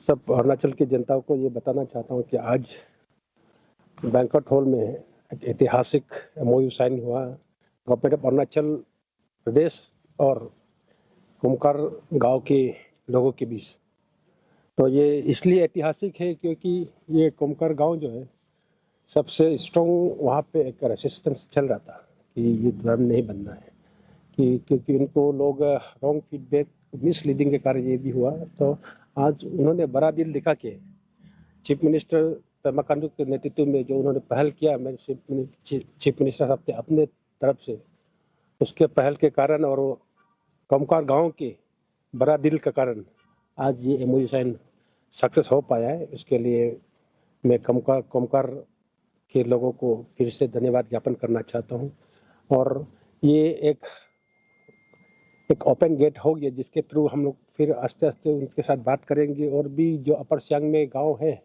सब अरुणाचल की जनता को ये बताना चाहता हूँ कि आज बैंक्वेट हॉल में एक ऐतिहासिक एमओयू साइन हुआ गवर्नमेंट ऑफ अरुणाचल प्रदेश और कोमकर गांव के लोगों के बीच। तो ये इसलिए ऐतिहासिक है क्योंकि ये कोमकर गांव जो है सबसे स्ट्रॉन्ग वहाँ पे एक रेसिस्टेंस चल रहा था कि ये धर्म नहीं बनना है कि क्योंकि उनको लोग रॉन्ग फीडबैक मिसलीडिंग के कारण ये भी हुआ। तो आज उन्होंने बड़ा दिल दिखा के चीफ मिनिस्टर पेमा खांडू के नेतृत्व में जो उन्होंने पहल किया, मैं चीफ मिनिस्टर साहब ने अपने तरफ से उसके पहल के कारण और कोमकर गांव के बड़ा दिल के कारण आज ये एमओयू साइन सक्सेस हो पाया है। उसके लिए मैं कोमकर के लोगों को फिर से धन्यवाद ज्ञापन करना चाहता हूँ। और ये एक ओपन गेट हो गया जिसके थ्रू हम लोग फिर आस्ते आस्ते उनके साथ बात करेंगे और भी जो अपर सियांग में गांव है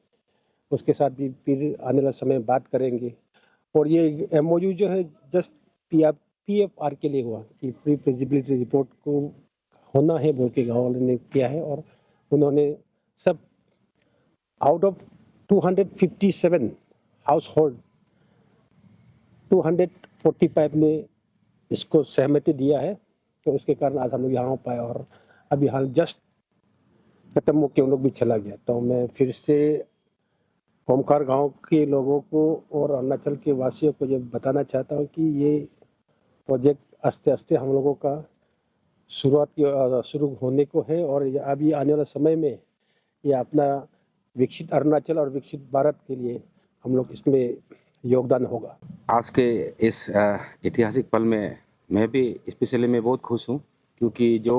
उसके साथ भी फिर आने वाले समय बात करेंगे। और ये एमओयू जो है जस्ट पीएफआर के लिए हुआ कि प्री फिजिबिलिटी रिपोर्ट को होना है बोल के गाँव वाले ने किया है। और उन्होंने सब आउट ऑफ 257 हाउस होल्ड 245 ने इसको सहमति दिया है। तो उसके कारण आज हम लोग यहाँ हो पाए और अभी हाल जस्ट खत्म होकर उन लोग भी चला गया। तो मैं फिर से कोमकर गांव के लोगों को और अरुणाचल के वासियों को ये बताना चाहता हूँ कि ये प्रोजेक्ट आस्ते आस्ते हम लोगों का शुरू होने को है और अभी आने वाले समय में ये अपना विकसित अरुणाचल और विकसित भारत के लिए हम लोग इसमें योगदान होगा। आज के इस ऐतिहासिक पल में मैं भी स्पेशली मैं बहुत खुश हूँ क्योंकि जो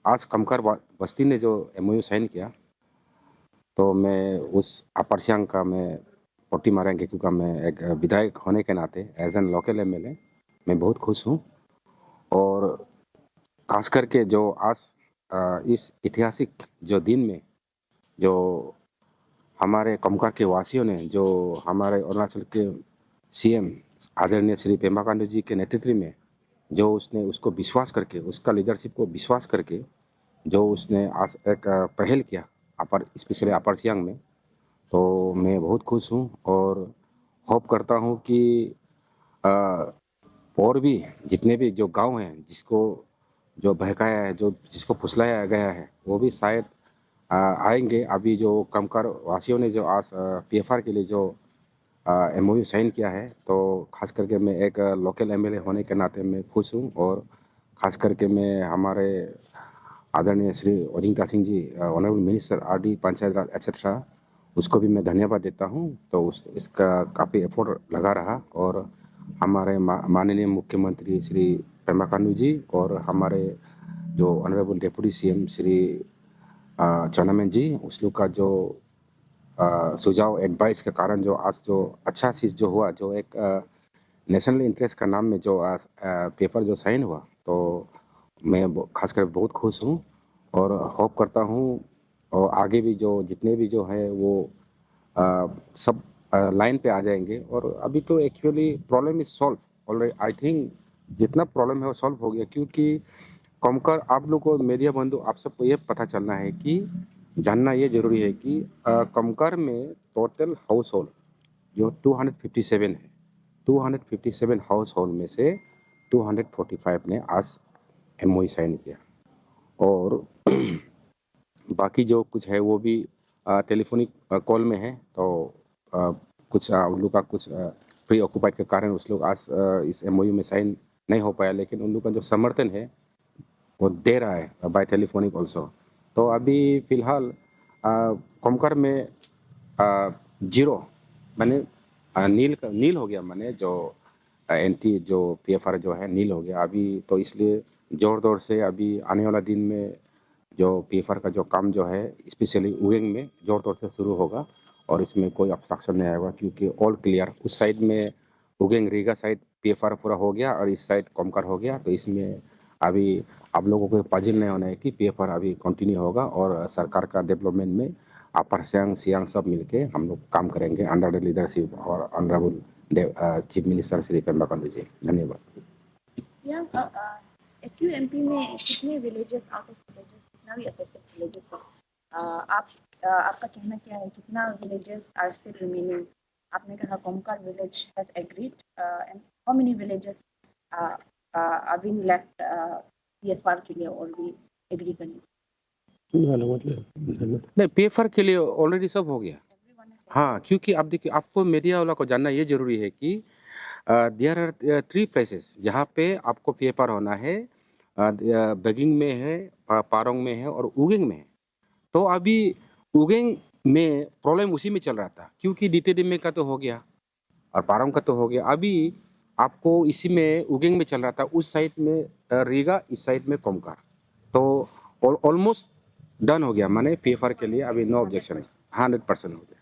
आज कोमकर बस्ती ने जो एमओयू साइन किया तो मैं उस अपर सियांग का मैं पट्टी मारेंगे क्योंकि मैं एक विधायक होने के नाते एज एन लोकल एमएलए मैं बहुत खुश हूँ। और खास करके जो आज इस ऐतिहासिक जो दिन में जो हमारे कोमकर के वासियों ने जो हमारे अरुणाचल के सीएम आदरणीय श्री पेमा खांडू जी के नेतृत्व में जो उसने उसको विश्वास करके उसका लीडरशिप को विश्वास करके जो उसने आज एक पहल किया अपर स्पेशली अपर सियांग में, तो मैं बहुत खुश हूँ और होप करता हूँ कि और भी जितने भी जो गांव हैं जिसको जो बहकाया है जो जिसको फुसलाया गया है वो भी शायद आएंगे। अभी जो कोमकर वासियों ने जो आज पीएफआर के लिए जो एमओयू साइन किया है तो खास करके मैं एक लोकल एमएलए होने के नाते मैं खुश हूँ। और खास करके मैं हमारे आदरणीय Shri ओजिंगता Singh ji honourable minister RD panchayat राज एक्सेट्रा उसको भी मैं धन्यवाद देता हूँ। तो इसका काफ़ी एफर्ट लगा रहा और हमारे माननीय मुख्यमंत्री श्री पेमा खांडू जी और हमारे जो honourable deputy CM Shri Chowna Mein ji उस लोग का जो सुझाव एडवाइस के कारण जो आज जो अच्छा चीज़ जो हुआ जो एक नेशनल इंटरेस्ट का नाम में जो आज पेपर जो साइन हुआ तो मैं खासकर बहुत खुश हूँ और होप करता हूँ और आगे भी जो जितने भी जो है वो सब लाइन पे आ जाएंगे। और अभी तो actually problem is solve already. I think जितना प्रॉब्लम है वो सॉल्व हो गया क्योंकि कोमकर आप लोग को मीडिया बंधु आप सबको ये पता चलना है कि जानना ये जरूरी है कि कोमकर में टोटल हाउस होल्ड जो 257 है 257 हाउस होल्ड में से 245 ने आज एमओयू साइन किया और बाकी जो कुछ है वो भी टेलीफोनिक कॉल में है। तो कुछ उन लोग का कुछ प्री ऑक्यूपाइड के कारण उस लोग आज इस एमओयू में साइन नहीं हो पाया, लेकिन उन लोग का जो समर्थन है वो दे रहा है बाय टेलीफोनिक ऑल्सो। तो अभी फिलहाल कोमकर में जीरो माने नील हो गया, माने जो एंटी जो पीएफआर जो है नील हो गया अभी। तो इसलिए जोर से अभी आने वाला दिन में जो पीएफआर का जो काम जो है स्पेशली उगेंग में जोर से शुरू होगा और इसमें कोई ऑब्स्ट्रक्शन नहीं आएगा क्योंकि ऑल क्लियर। उस साइड में उगेंग रीगा साइड पीएफआर पूरा हो गया और इस साइड कोमकर हो गया। तो इसमें अभी आप लोगों को पजिल नहीं होना है कि पीएफआर अभी कंटिन्यू होगा और सरकार का डेवलपमेंट में अपर सियांग सब मिलके हम लोग काम करेंगे अंडर द लीडरशिप और honourable chief minister Shri Pema Khandu ji. धन्यवाद। एसयूएमपी में कितने विलेजेस आउट ऑफ विलेजेस कितना भी अफेक्टेड विलेजेस है आप आपका कहना क्या है, कितना विलेजेस आर स्टिल रिमेनिंग? आपने कहा Komkar village has agreed and how many villages are being left PFR के लिए ऑलरेडी एग्री करने? नहीं, PFR के लिए ऑलरेडी सब हो गया। हाँ, क्योंकि आप देखिए, आपको मीडिया वाला को जानना ये जरूरी है कि देयर आर 3 प्लेसेस जहाँ पे आपको PFR होना है। बेगिंग में है, पारोंग में है और उगेंग में है। तो अभी उगेंग में प्रॉब्लम उसी में चल रहा था, क्योंकि DTD का तो हो गया और पारोंग का तो हो गया। अभी आपको इसी में उगेंग में चल रहा था, उस साइड में रीगा, इस साइड में कोमकर। तो ऑलमोस्ट डन हो गया, माने PFR के लिए अभी नो ऑब्जेक्शन है, 100% हो गया।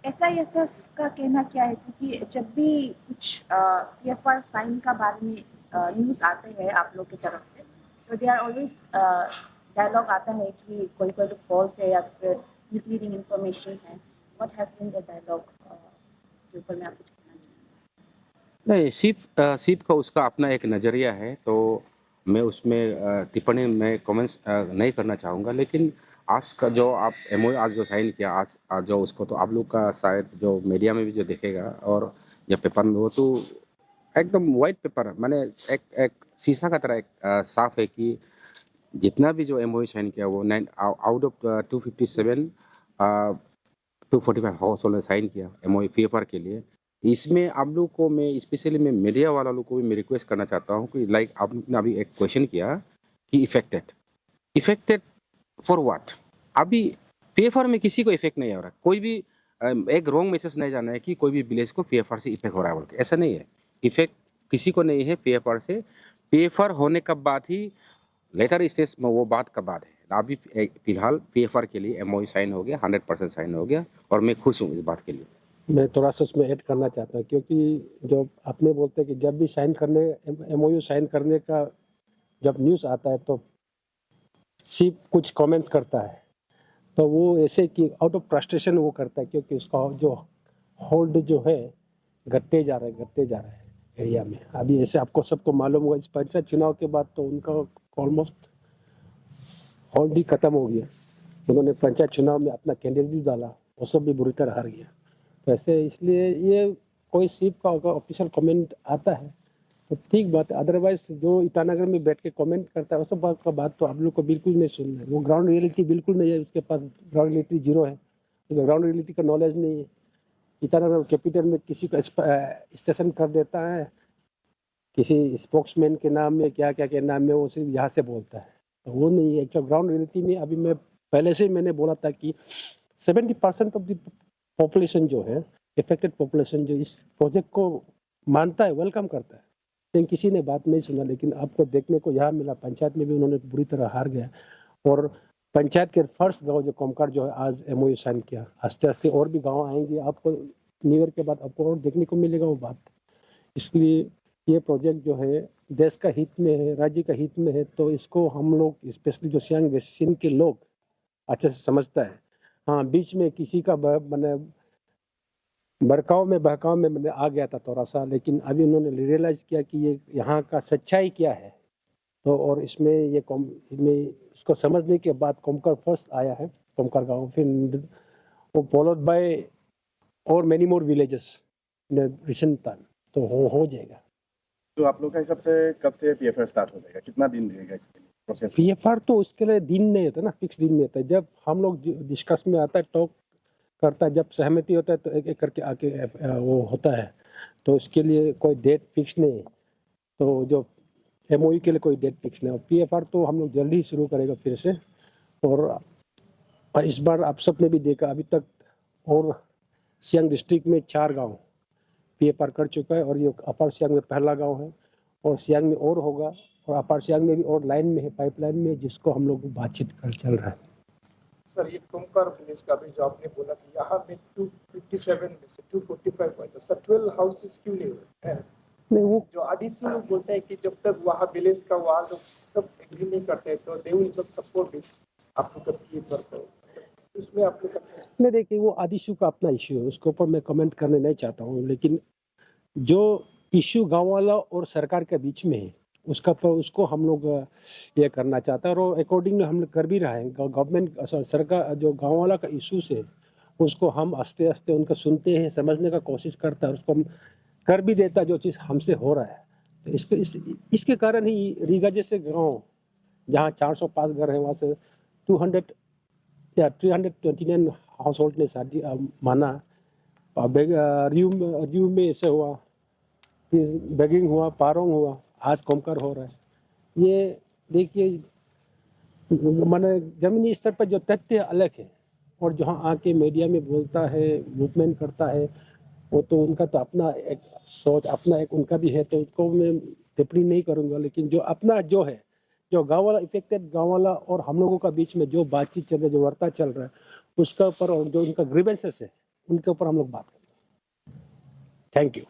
SIFF का कहना क्या है, क्योंकि जब भी कुछ PFR साइन का बारे में न्यूज़ आते हैं आप लोग की तरफ से, तो दे आर ऑलवेज डायलॉग आता है कि कोई कोई तो फॉल्स है या फिर मिसलीडिंग इंफॉर्मेशन है। What has been the dialogue? उसके ऊपर मैं आप कुछ कहना चाहूँगा। नहीं, सिप का उसका अपना एक नज़रिया है, तो मैं उसमें टिप्पणी में कमेंट्स नहीं करना चाहूँगा। लेकिन आज का जो आप MOU आज जो साइन किया, आज जो उसको तो आप लोग का शायद जो मीडिया में भी जो देखेगा और या पेपर में, वो तो एकदम वाइट पेपर, माने एक शीशा का तरह एक साफ है कि जितना भी जो MOU साइन किया वो out of 257 245 householder sign किया MOU PFR के लिए। इसमें आप लोग को मैं स्पेशली मैं मीडिया वाला लोग को भी मैं रिक्वेस्ट करना चाहता हूँ कि लाइक आपने अभी एक क्वेश्चन किया कि इफेक्टेड फॉर व्हाट। अभी PFR में किसी को इफेक्ट नहीं हो रहा। कोई भी एक रॉन्ग मैसेज नहीं जाना है कि कोई भी विलेज को PFR से इफेक्ट हो रहा है बोल के, ऐसा नहीं है। इफेक्ट किसी को नहीं है PFR से। PFR होने का बाद ही लेटर स्टेज में वो बात का बाद है। अभी फिलहाल PFR के लिए MOU साइन हो गया, 100% साइन हो गया और मैं खुश हूँ इस बात के लिए। मैं थोड़ा सा उसमें ऐड करना चाहता हूँ, क्योंकि जो आपने बोलते हैं कि जब भी साइन करने MOU साइन करने का जब न्यूज़ आता है तो सिर्फ कुछ कमेंट्स करता है, तो वो ऐसे कि आउट ऑफ फ्रस्ट्रेशन वो करता है, क्योंकि उसका जो होल्ड जो है घटते जा रहा है एरिया में। अभी ऐसे आपको सबको मालूम होगा, इस पंचायत चुनाव के बाद तो उनका ऑलमोस्ट होल्ड ही खत्म हो गया। उन्होंने पंचायत चुनाव में अपना कैंडिडेट भी डाला, वो सब भी बुरी तरह हार गया। तो ऐसे इसलिए ये कोई सीप का अगर ऑफिशियल कमेंट आता है तो ठीक बात है, अदरवाइज जो ईटानगर में बैठ के कमेंट करता है उस बात का बात तो आप लोग को बिल्कुल नहीं सुनना है। वो ग्राउंड रियलिटी बिल्कुल नहीं है, उसके पास ग्राउंड रियलिटी जीरो है, तो ग्राउंड रियलिटी का नॉलेज नहीं है। ईटानगर कैपिटल में किसी को स्टेशन कर देता है, किसी स्पोक्समैन के नाम में क्या क्या के नाम में, वो सिर्फ यहाँ से बोलता है, तो वो नहीं है एक्चुअल ग्राउंड रियलिटी में। अभी मैं पहले से मैंने बोला था कि 70% ऑफ द पॉपुलेशन जो है, इफेक्टेड पॉपुलेशन जो इस प्रोजेक्ट को मानता है, वेलकम करता है, लेकिन किसी ने बात नहीं सुना। लेकिन आपको देखने को यहाँ मिला, पंचायत में भी उन्होंने बुरी तरह हार गया। और पंचायत के फर्स्ट गांव जो कोमकर जो है आज MOU साइन किया, आस्ते आस्ते और भी गांव आएंगे, आपको न्यू ईयर के बाद आपको और देखने को मिलेगा वो बात। इसलिए ये प्रोजेक्ट जो है देश का हित में है, राज्य का हित में है, तो इसको हम लोग स्पेशली जो सियांग बेसिन के लोग अच्छे से समझता है। हाँ, बीच में किसी का मैंने बहकाव में मैंने आ गया था थोड़ा सा, लेकिन अभी उन्होंने रियलाइज किया कि ये यहाँ का सच्चाई क्या है, तो और इसमें इसको समझने के बाद कोमकर फर्स्ट आया है, कोमकर गांव, फिर वो फॉलोड बाय और many more villages in recent time, तो हो जाएगा। तो आप लोग का हिसाब से कब से PFR स्टार्ट हो जाएगा, कितना दिन लगेगा इसके लिए प्रोसेस? PFR तो उसके लिए दिन नहीं होता ना, फिक्स दिन नहीं होता। जब हम लोग डिस्कस में आता है, टॉक करता है, जब सहमति होता है तो एक एक करके आके वो होता है, तो उसके लिए कोई डेट फिक्स नहीं है। तो जो MOU के लिए कोई डेट फिक्स नहीं है। PFR तो हम लोग जल्दी ही शुरू करेगा फिर से। और इस बार आप सबने भी देखा अभी तक, और सियांग डिस्ट्रिक्ट में 4 गांव PFR कर चुका है, और ये अपर सियांग में पहला गांव है, और सियांग में और होगा, और अपर सियांग में भी और लाइन में है, पाइपलाइन में, जिसको हम लोग बातचीत कर चल रहा है। सर, ये कोमकर विलेज का भी जो आपने बोला कि यहाँ में 257 में से 245 हुआ, तो सर 12 हाउसेस क्यों नहीं हुए? नहीं, वो जो आदिसी लोग बोलते हैं कि जब तक वहाँ विलेज का वहाँ लोग सब एग्री नहीं करते तो they will not support it, आप लोग का वर्क उसमें आप लोग नहीं, देखिए वो आदिशु का अपना इश्यू है, उसके ऊपर मैं कमेंट करने नहीं चाहता हूँ। लेकिन जो इश्यू गांव वाला और सरकार के बीच में है, उसका पर उसको हम लोग ये करना चाहते हैं और अकॉर्डिंगली हम लोग कर भी रहे हैं। गवर्नमेंट सरकार जो गांव वाला का इश्यूज है उसको हम आस्ते आस्ते उनका सुनते हैं, समझने का कोशिश करता है, उसको हम कर भी देता जो चीज़ हमसे हो रहा है। तो इसके कारण ही रीगा जैसे गांव जहाँ 405 घर है वहाँ से 200 या 329 हाउस होल्ड ने शादी माना। रियू में ऐसे हुआ, फिर बेगिंग हुआ, पारोंग हुआ, आज कोमकर हो रहा है। ये देखिए माने जमीनी स्तर पर जो तथ्य अलग है और जहाँ आके मीडिया में बोलता है, मूवमेंट करता है, वो तो उनका तो अपना एक सोच, अपना एक उनका भी है, तो उसको मैं टिप्पणी नहीं करूँगा। लेकिन जो अपना जो है, जो गाँव वाला इफेक्टेड गाँव वाला और हम लोगों का बीच में जो बातचीत चल रहा है, जो वार्ता चल रहा है, उसका ऊपर और जो उनका ग्रीवेंसेस है उनके ऊपर हम लोग बात करेंगे। Thank you.